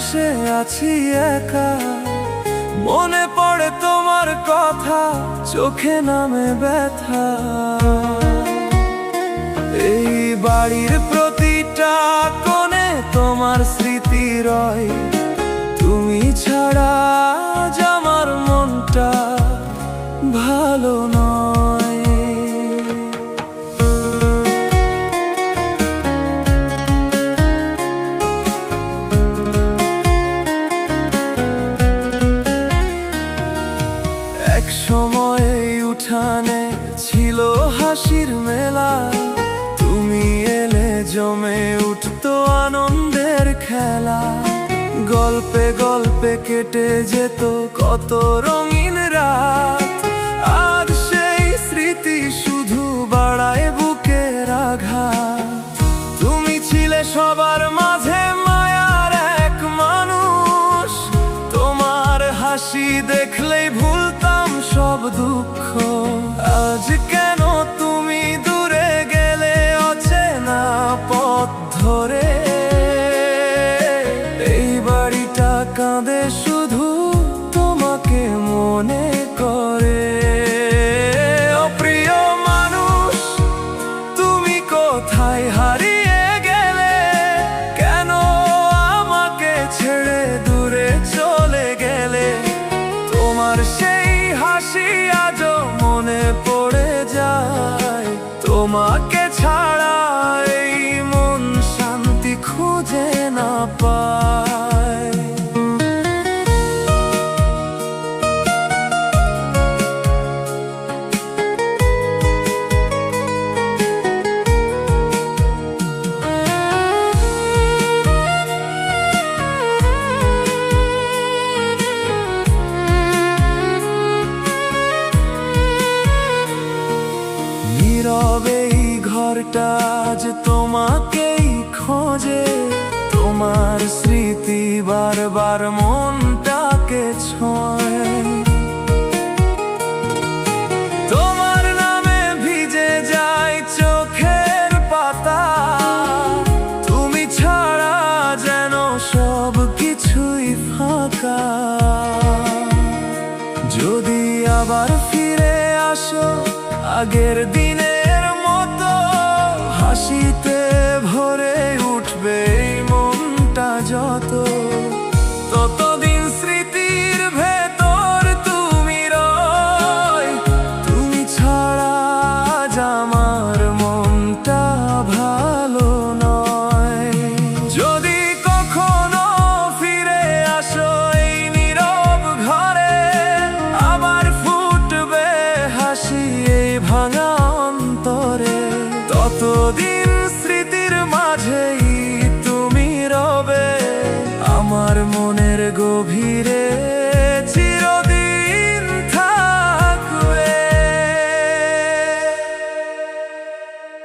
বসে আছি একা, মনে পড়ে তোমার কথা, চোখে নামে ব্যথা। এই বাড়ির প্রতিটা কোণে তোমার স্মৃতি রয়, তুমি ছাড়া আজ আমার মনটা ভালো নয়। এক সময় উঠানে ছিল হাসির মেলা, তুমি এলে জমে উঠতো আনন্দের খেলা। গল্পে গল্পে কেটে যেত কত রঙিন রাত, আজ সেই স্মৃতি শুধু বাড়ায় বুকের আঘাত। তুমি ছিলে সবার মাঝে মায়ার এক মানুষ, তোমার হাসি দেখলেই ভুলতাম সব দুঃখ। আজ কেন তুমি দূরে গেলে অচেনা পথ ধরে, এই বাড়িটা কাঁদে শুধু তোমাকে মনে করে। ও প্রিয় মানুষ, তুমি কোথায় হারিয়ে গেলে, কেন আমাকে ছেড়ে দূরে চলে গেলে? তোমার সেই হাসি আজও মনে পড়ে যায়, তোমাকে ছাড়া এই মন শান্তি খুঁজে না পায়। নীরবে এই ঘরটা আজ তোমাকেই খোঁজে, তোমার স্মৃতি বারবার মনটাকে ছোঁয়। তোমার নামে ভিজে যায় চোখের পাতা, তুমি ছাড়া যেন সব কিছুই ফাঁকা। যদি আবার ফিরে আসো আগের দিনের মতো, হাসিতে ভরে উঠবে এই মনটা যত।